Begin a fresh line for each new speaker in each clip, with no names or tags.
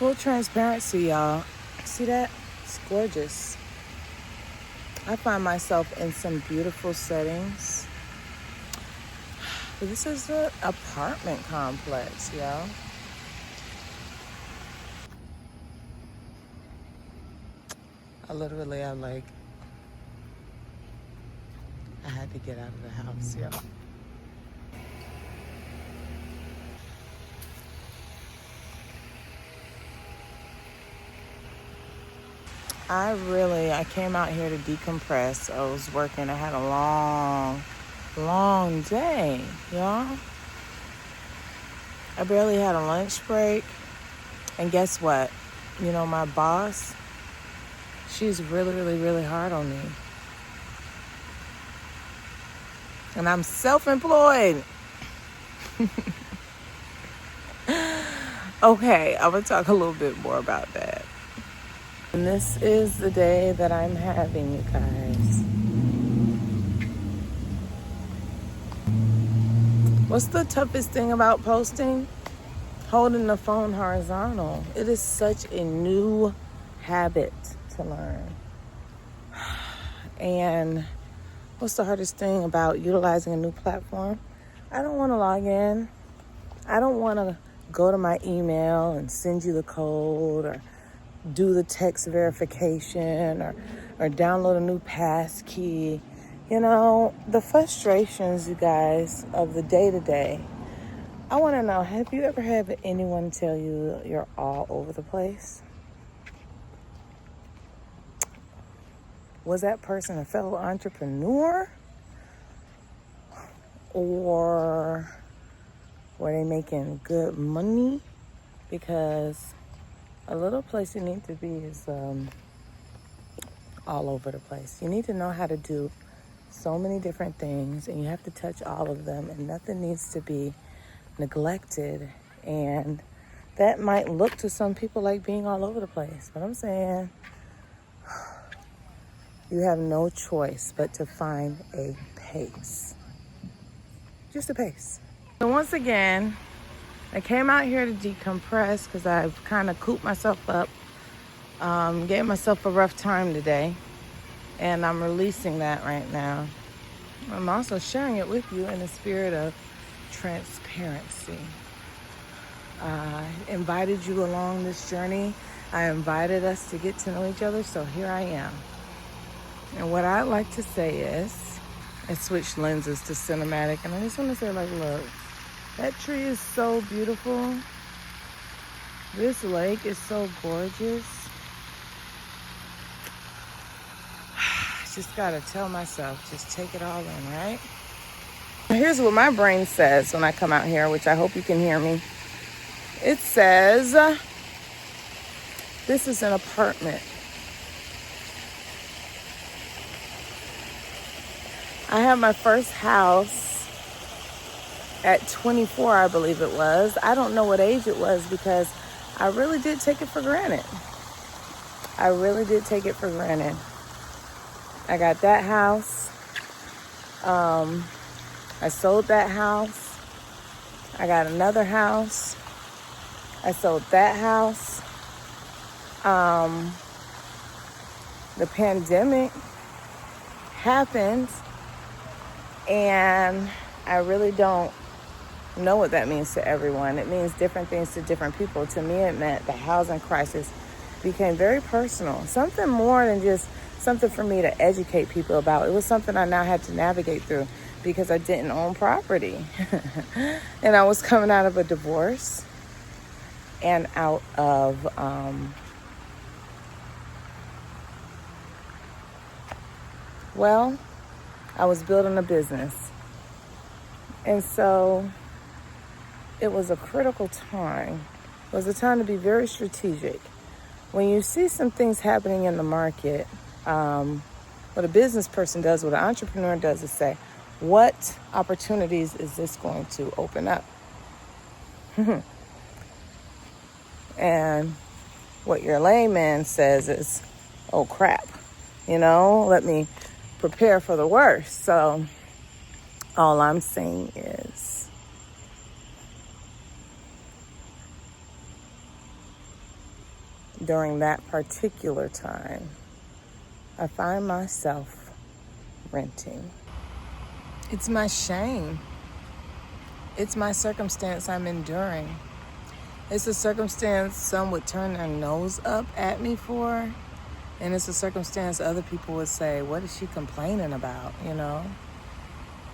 Full transparency, y'all. See that? It's gorgeous. I find myself in some beautiful settings. But this is an apartment complex, y'all. I had to get out of the house, y'all. I came out here to decompress. I was working. I had a long day, y'all. I barely had a lunch break. And guess what? You know, my boss, she's really hard on me. And I'm self-employed. Okay, I'm going to talk a little bit more about that. And this is the day that I'm having, you guys. What's the toughest thing about posting? Holding the phone horizontal. It is such a new habit to learn. And what's the hardest thing about utilizing a new platform? I don't want to log in. I don't want to go to my email and send you the code or do the text verification or download a new pass key. You know, the frustrations, you guys, of the day-to-day. I want to know, have you ever had anyone tell you you're all over the place? Was that person a fellow entrepreneur? Or were they making good money? Because a little place you need to be is all over the place. You need to know how to do so many different things, and you have to touch all of them, and nothing needs to be neglected. And that might look to some people like being all over the place, but I'm saying you have no choice but to find a pace. Just a pace. So once again, I came out here to decompress because I've kind of cooped myself up. Gave myself a rough time today, and I'm releasing that right now. I'm also sharing it with you in the spirit of transparency. I invited you along this journey. I invited us to get to know each other, so here I am. And what I'd like to say is, I switched lenses to cinematic, and I just want to say, like, look, that tree is so beautiful. This lake is so gorgeous. Just gotta tell myself, just take it all in, right? Here's what my brain says when I come out here, which I hope you can hear me. It says, this is an apartment. I had my first house at 24, I believe it was. I don't know what age it was because I really did take it for granted. I really did take it for granted. I got that house. I sold that house. I got another house. I sold that house. The pandemic happened, and I really don't know what that means to everyone. It means different things to different people. To me, it meant the housing crisis became very personal. Something more than just something for me to educate people about. It was something I now had to navigate through because I didn't own property. And I was coming out of a divorce and out of I was building a business. And so it was a critical time. It was a time to be very strategic. When you see some things happening in the market, what a business person does, what an entrepreneur does is say, what opportunities is this going to open up? And what your layman says is, oh crap, let me prepare for the worst. So all I'm saying is, during that particular time, I find myself renting. It's my shame. It's my circumstance I'm enduring. It's a circumstance some would turn their nose up at me for. And it's a circumstance other people would say, what is she complaining about, you know?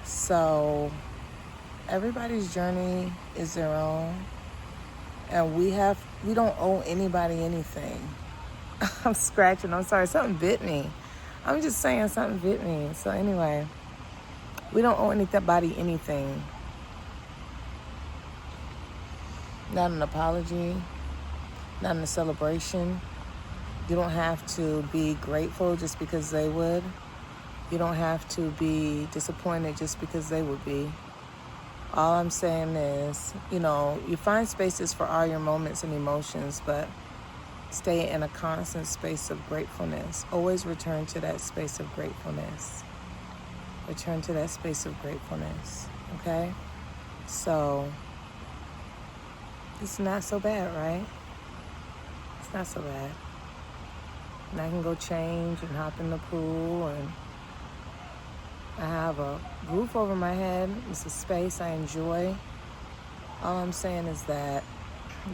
So everybody's journey is their own. And we don't owe anybody anything. I'm scratching, I'm sorry, something bit me. I'm just saying something bit me. So anyway, we don't owe anybody anything. Not an apology, not in a celebration. You don't have to be grateful just because they would. You don't have to be disappointed just because they would be. All I'm saying is, you find spaces for all your moments and emotions, but stay in a constant space of gratefulness. Always return to that space of gratefulness. Return to that space of gratefulness, okay? So, it's not so bad, right? It's not so bad. And I can go change and hop in the pool, and I have a roof over my head. It's a space I enjoy. All I'm saying is that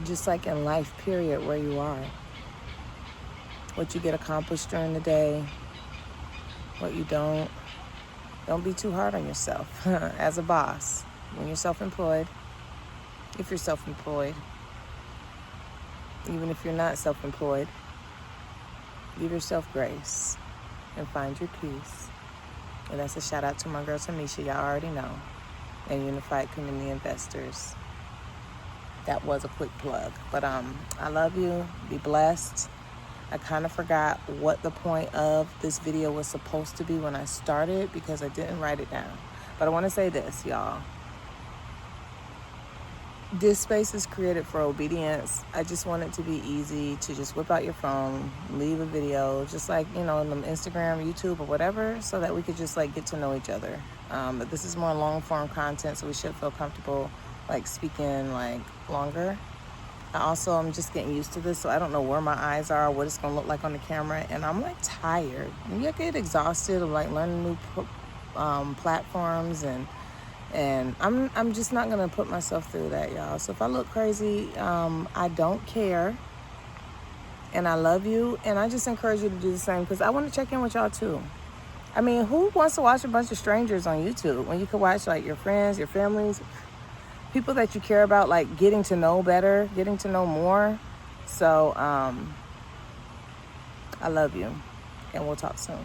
just like in life, period, where you are, what you get accomplished during the day, what you don't be too hard on yourself as a boss. When you're self-employed, if you're self-employed, even if you're not self-employed, give yourself grace and find your peace. And that's a shout out to my girl Temisha, y'all already know, and Unified Community Investors. That was a quick plug. But I love you. Be blessed. I kind of forgot what the point of this video was supposed to be when I started because I didn't write it down. But I want to say this, y'all. This space is created for obedience. I just want it to be easy to just whip out your phone, leave a video, just like, in the Instagram, YouTube, or whatever, so that we could just get to know each other. But this is more long form content, so we should feel comfortable speaking longer. I'm just getting used to this, so I don't know where my eyes are, what it's gonna look like on the camera, and I'm tired. And you get exhausted of learning new platforms, and I'm just not gonna put myself through that, y'all. So if I look crazy, I don't care, and I love you, and I just encourage you to do the same because I want to check in with y'all too. I mean, who wants to watch a bunch of strangers on YouTube when you could watch your friends, your families, people that you care about, getting to know better, getting to know more. So I love you, and we'll talk soon.